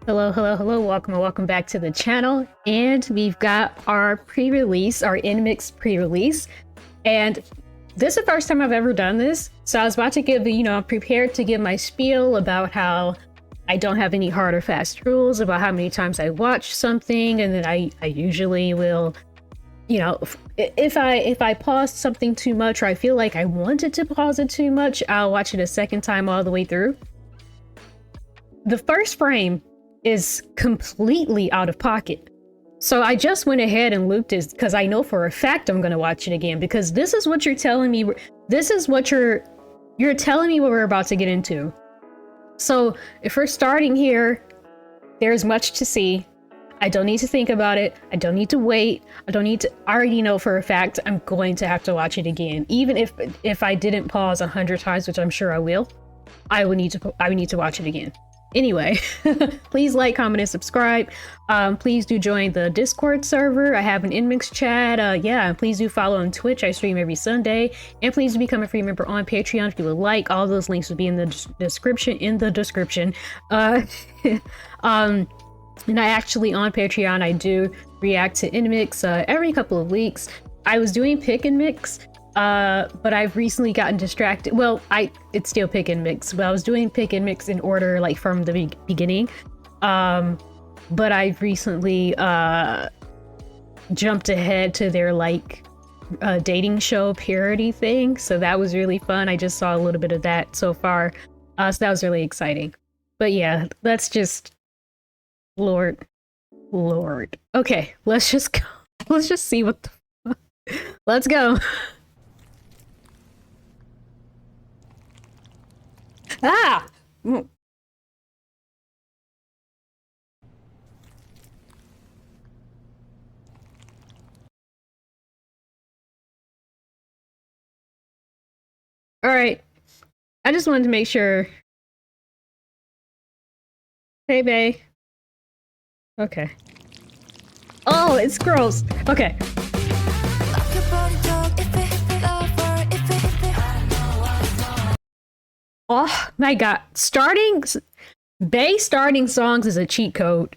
Hello, hello, hello, welcome and welcome back to the channel. And we've got our pre-release, our NMIXX pre-release. And this is the first time I've ever done this. So I was about to give, I'm prepared to give my spiel about how I don't have any hard or fast rules about how many times I watch something. And then I usually will, if I pause something too much or I feel like I wanted to pause it too much, I'll watch it a second time all the way through. The first frame is completely out of pocket. So I just went ahead and looped it because I know for a fact I'm going to watch it again, because this is what you're telling me. This is what you're telling me what we're about to get into. So if we're starting here, there's much to see. I don't need to think about it. I don't need to wait. I already know for a fact I'm going to have to watch it again. Even if I didn't pause 100 times, which I'm sure I will, I would need to watch it again. Anyway, please like, comment, and subscribe. Please do join the Discord server. I have an NMIXX chat. Yeah, and please do follow on Twitch. I stream every Sunday. And please do become a free member on Patreon if you would like. All those links will be in the description. And I actually, on Patreon, I do react to NMIXX every couple of weeks. I was doing pick and mix. But I've recently gotten distracted. Well, it's still pick and mix, but I was doing pick and mix in order, like from the beginning. But I've recently jumped ahead to their dating show parody thing. So that was really fun. I just saw a little bit of that so far. So that was really exciting. But yeah, let's just, Lord. Okay, let's just go. Let's just see what the fuck. Let's go. Ah! All right. I just wanted to make sure. Hey, bae. Okay. Oh, it's gross. Okay. Oh my god, bae starting songs is a cheat code.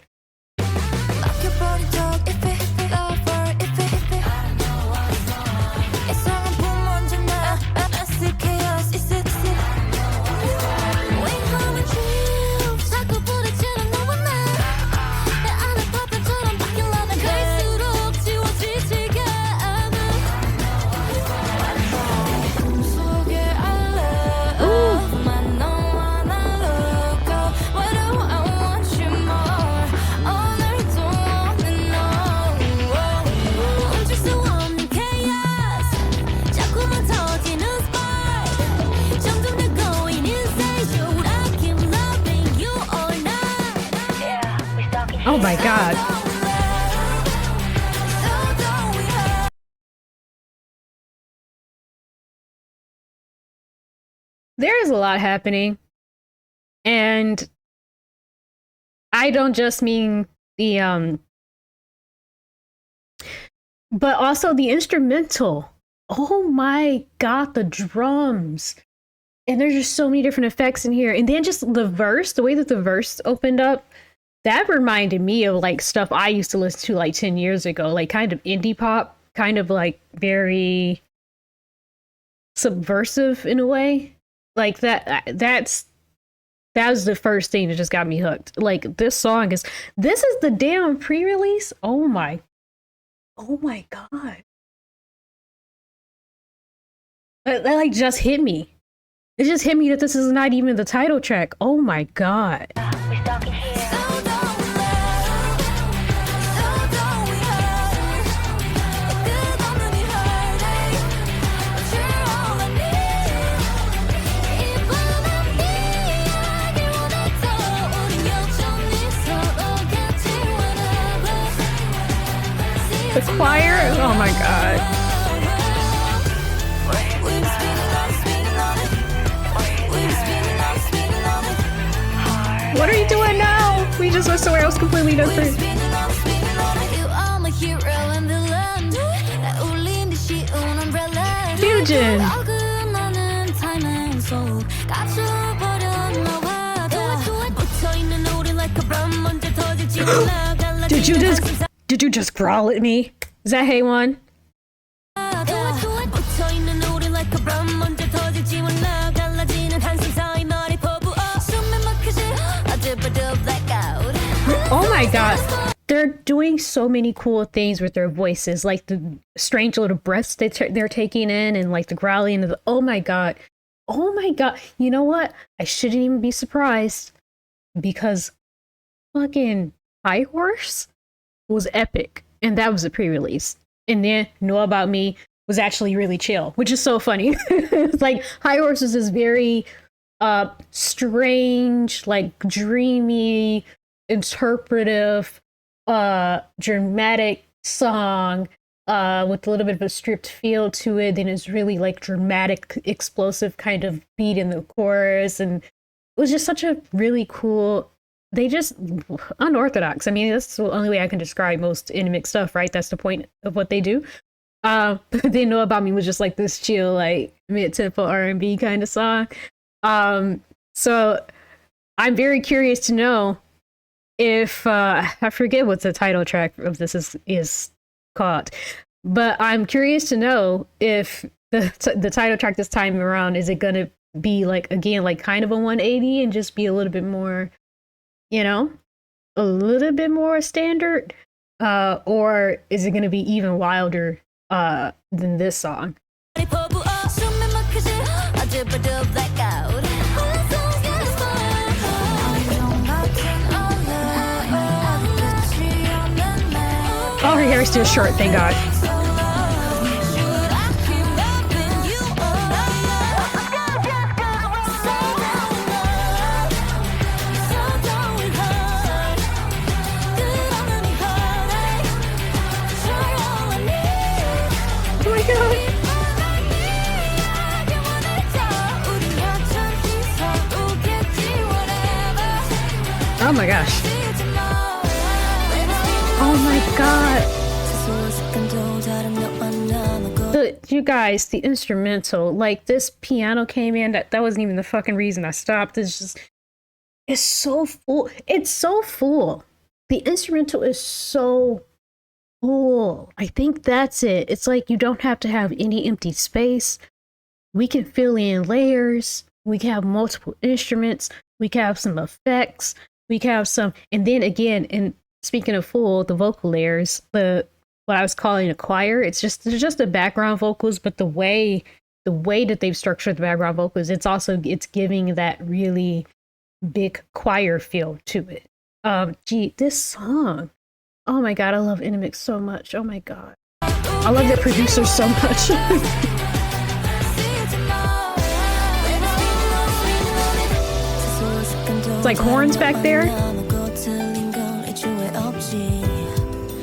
Oh my god. There is a lot happening. And I don't just mean the but also the instrumental. Oh my god, the drums. And there's just so many different effects in here. And then just the verse, the way that the verse opened up, that reminded me of like stuff I used to listen to like 10 years ago, like kind of indie pop, kind of like very subversive in a way. Like that was the first thing that just got me hooked. Like this is the damn pre-release. Oh my god. That like just hit me. It just hit me that this is not even the title track. Oh my god. The choir? Oh my god. What are you doing now? We just went somewhere else completely different. Fusion! 갇혀버렸나 봐. 묻혀있는 우리 like a brown Monday. Did you just growl at me? Is that Hey One? Oh my god. They're doing so many cool things with their voices, like the strange little breaths they're taking in, and like the growling of the, oh my god. Oh my god. You know what? I shouldn't even be surprised, because fucking High Horse was epic, and that was a pre-release. And then Know About Me was actually really chill, which is so funny. It's like High Horse is this very strange, like dreamy, interpretive, dramatic song with a little bit of a stripped feel to it. Then it's really like dramatic, explosive kind of beat in the chorus, and it was just such a really cool. They just unorthodox. I mean, that's the only way I can describe most NMIXX stuff, right? That's the point of what they do. But They Know About Me was just like this chill, like mid-tempo R&B kind of song. So I'm very curious to know if I forget what the title track of this is called, but I'm curious to know if the title track this time around, is it gonna be like, again, like kind of a 180 and just be a little bit more, you know, a little bit more standard, or is it gonna be even wilder than this song? Oh, her hair is still short, thank God. Oh my God. Oh my gosh. Oh my god. You guys, the instrumental, like this piano came in, that wasn't even the fucking reason I stopped. It's so full. It's so full. The instrumental is so full. I think that's it. It's like you don't have to have any empty space. We can fill in layers. We can have multiple instruments. We can have some effects. We can have some, and then again, and speaking of full, the vocal layers, what I was calling a choir, they're just the background vocals, but the way that they've structured the background vocals, it's giving that really big choir feel to it. Gee, this song. Oh my god, I love NMIXX so much. Oh my god. I love their producers so much. It's like horns back there.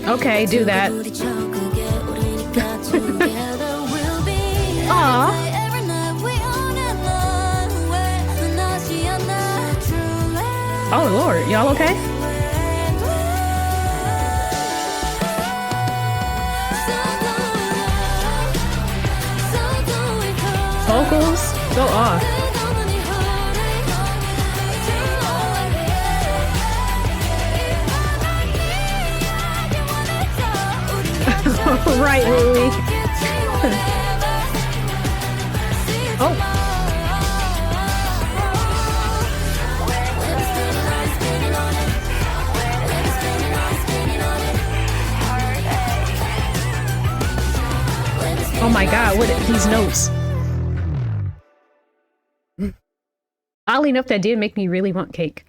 Okay, do that. Aww. Oh Lord, y'all okay? Vocals go off. Right, Louie. Oh. Oh my god, what are these notes? Oddly enough, that did make me really want cake.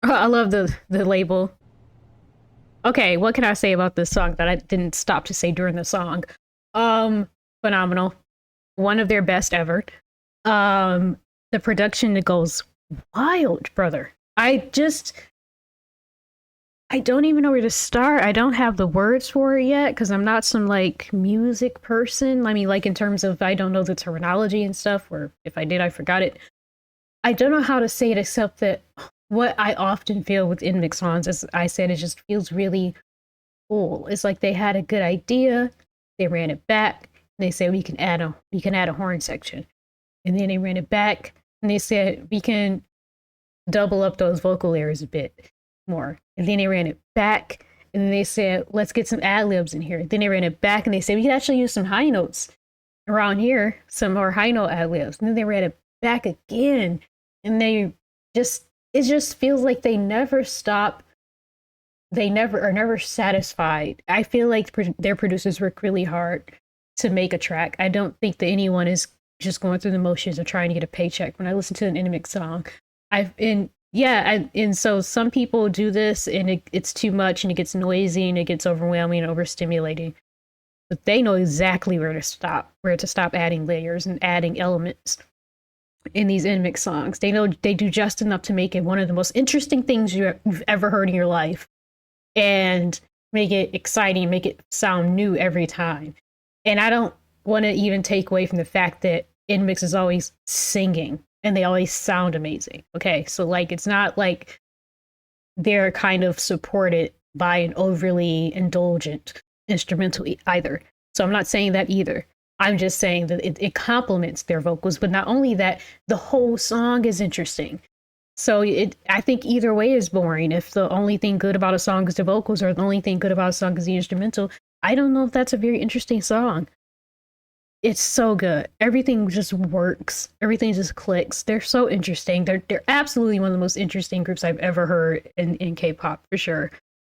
I love the label. Okay, what can I say about this song that I didn't stop to say during the song? Phenomenal. One of their best ever. The production that goes wild, brother. I don't even know where to start. I don't have the words for it yet because I'm not some like music person. I mean, like in terms of, I don't know the terminology and stuff, or if I did, I forgot it. I don't know how to say it except that what I often feel with NMIXX songs, as I said, it just feels really full. It's like they had a good idea, they ran it back, and they said we can add a horn section, and then they ran it back, and they said we can double up those vocal layers a bit, more. And then they ran it back, and then they said, let's get some ad-libs in here. Then they ran it back, and they said, we can actually use some high notes around here, some more high note ad-libs. And then they ran it back again, and it just feels like they never stop. They are never satisfied. I feel like their producers work really hard to make a track. I don't think that anyone is just going through the motions of trying to get a paycheck. When I listen to an NMIXX song, and so some people do this, and it's too much, and it gets noisy, and it gets overwhelming and overstimulating. But they know exactly where to stop adding layers and adding elements in these NMIXX songs. They know they do just enough to make it one of the most interesting things you've ever heard in your life, and make it exciting, make it sound new every time. And I don't want to even take away from the fact that NMIXX is always singing and they always sound amazing. Okay, so like it's not like they're kind of supported by an overly indulgent instrumental either. So I'm not saying that either. I'm just saying that it complements their vocals, but not only that, the whole song is interesting. So I think either way is boring. If the only thing good about a song is the vocals, or the only thing good about a song is the instrumental, I don't know if that's a very interesting song. It's so good. Everything just works. Everything just clicks. They're so interesting. They're absolutely one of the most interesting groups I've ever heard in K-pop, for sure.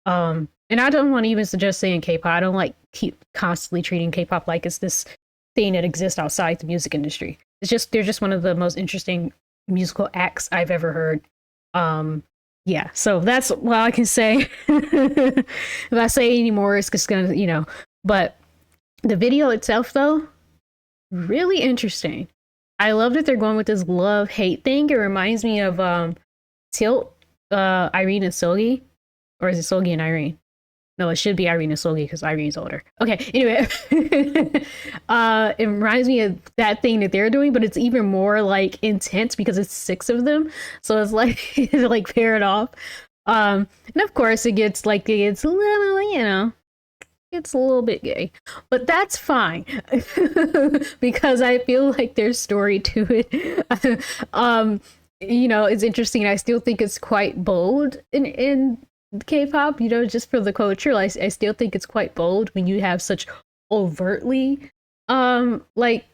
And I don't want to even suggest saying K-pop. I don't like keep constantly treating K-pop like it's this thing that exists outside the music industry. They're just one of the most interesting musical acts I've ever heard. Yeah, so that's all I can say. If I say any more, it's just gonna, but the video itself, though, really interesting. I love that they're going with this love-hate thing. It reminds me of Tilt, Irene and Sogi. Or is it Sogi and Irene? No, it should be Irene and Sogi because Irene's older. Okay, anyway. It reminds me of that thing that they're doing, but it's even more like intense because it's 6 of them. So it's like it's like paired off. And of course it gets a little, it's a little bit gay, but that's fine because I feel like there's story to it. It's interesting. I still think it's quite bold in K-pop, just for the culture. I still think it's quite bold when you have such overtly like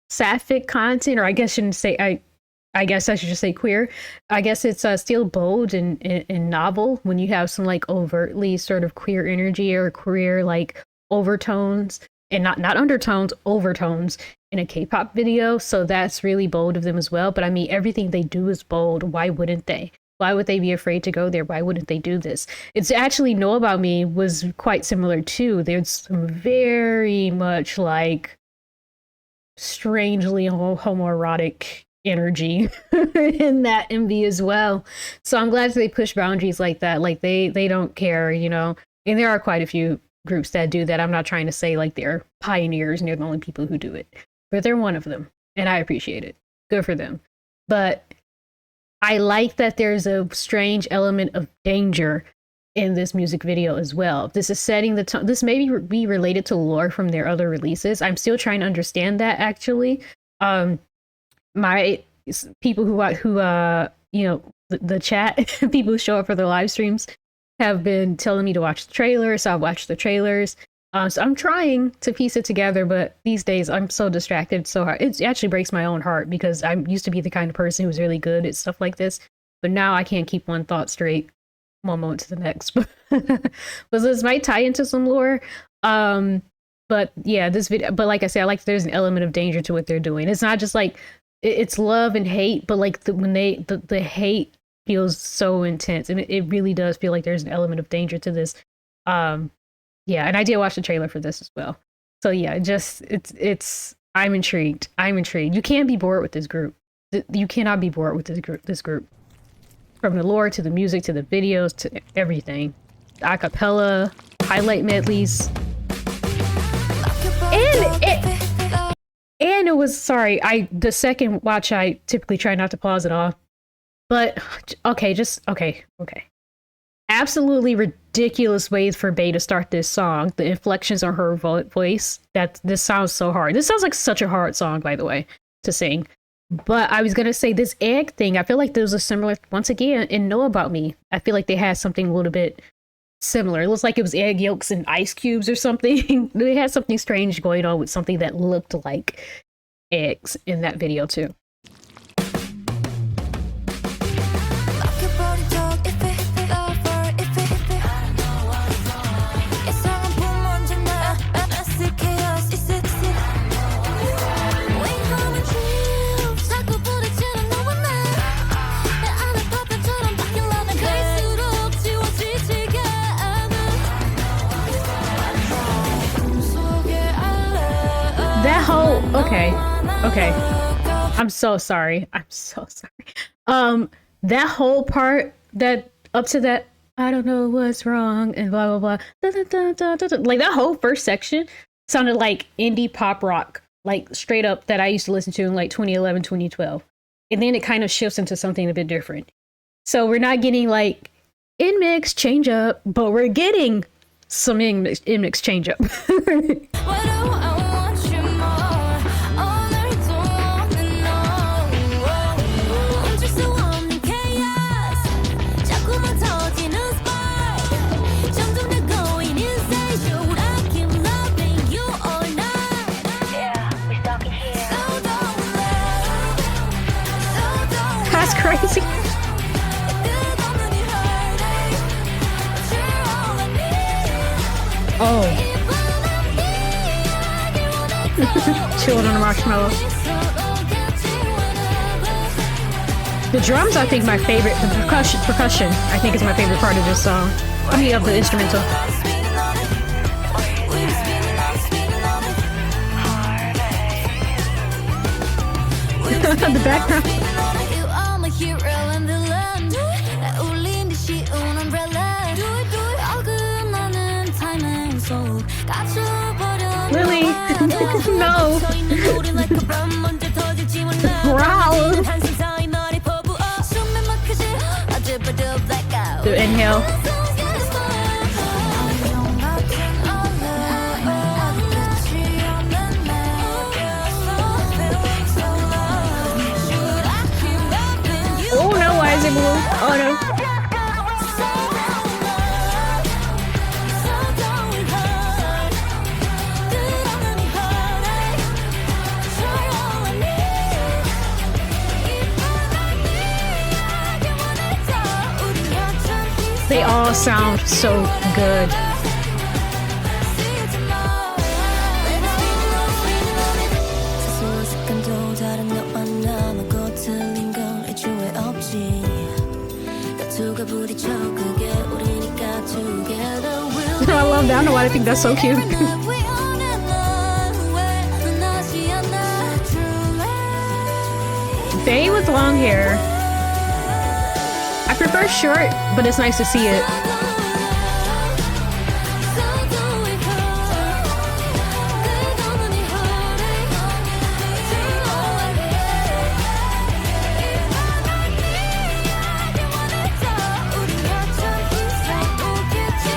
sapphic content, or I guess I should just say queer. I guess it's still bold and novel when you have some like overtly sort of queer energy or queer like overtones, and not undertones, overtones in a K-pop video. So that's really bold of them as well. But I mean, everything they do is bold. Why wouldn't they? Why would they be afraid to go there? Why wouldn't they do this? It's actually Know About Me was quite similar too. There's some very much like strangely homoerotic energy in that MV as well. So I'm glad they push boundaries like that. Like they don't care, and there are quite a few groups that do that. I'm not trying to say like they're pioneers and they're the only people who do it, but they're one of them, and I appreciate it. Good for them. But I like that there's a strange element of danger in this music video as well. This is setting the tone. This may be related to lore from their other releases. I'm still trying to understand that, actually. My people who the chat, people who show up for the live streams have been telling me to watch the trailers. So I've watched the trailers. So I'm trying to piece it together, but these days I'm so distracted. So it actually breaks my own heart because I used to be the kind of person who's really good at stuff like this. But now I can't keep one thought straight one moment to the next. But this might tie into some lore. But yeah, this video, but like I said, I like there's an element of danger to what they're doing. It's not just like it's love and hate, but like when the hate feels so intense, and it really does feel like there's an element of danger to this. Yeah, and I did watch the trailer for this as well. So yeah, I'm intrigued. You can't be bored with this group. You cannot be bored with this group. From the lore to the music to the videos to everything. The acapella, highlight medleys. And it was, the second watch I typically try not to pause it off. But okay. Absolutely ridiculous ways for Bae to start this song. The inflections on her voice. This sounds so hard. This sounds like such a hard song, by the way, to sing. But I was gonna say this egg thing, I feel like there was a similar, once again, in Know About Me. I feel like they had something a little bit similar. It looks like it was egg yolks and ice cubes or something. They had something strange going on with something that looked like eggs in that video too. That whole, okay. I'm so sorry. That whole part that up to that, I don't know what's wrong and blah blah blah. Like that whole first section sounded like indie pop rock, like straight up that I used to listen to in like 2011, 2012. And then it kind of shifts into something a bit different. So we're not getting like NMIXX change up, but we're getting some NMIXX change up. That's crazy. Oh. Chilling on a marshmallow. The drums, I think, my favorite. The percussion, I think, is my favorite part of this song. I mean, of the instrumental. The background. Lily, no. Growl. To inhale. Oh no, why is it blue? Oh no. They all sound so good. I love that. I don't know why I think that's so cute. They with long hair. I prefer short, but it's nice to see it.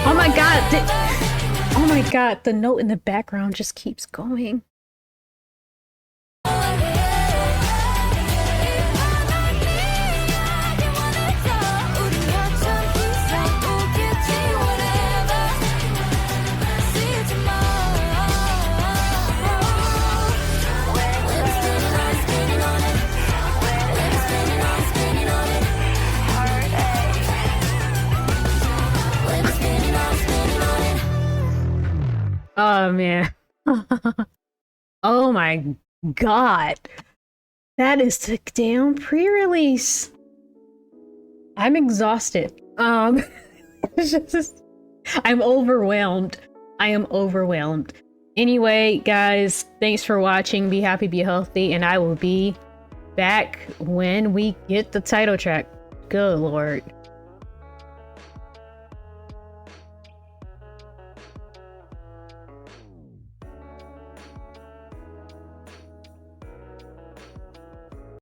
Oh my god! Oh my god, the note in the background just keeps going. Oh man. Oh my god. That is the damn pre-release. I'm exhausted. I'm overwhelmed. I am overwhelmed. Anyway, guys, thanks for watching. Be happy, be healthy, and I will be back when we get the title track. Good lord.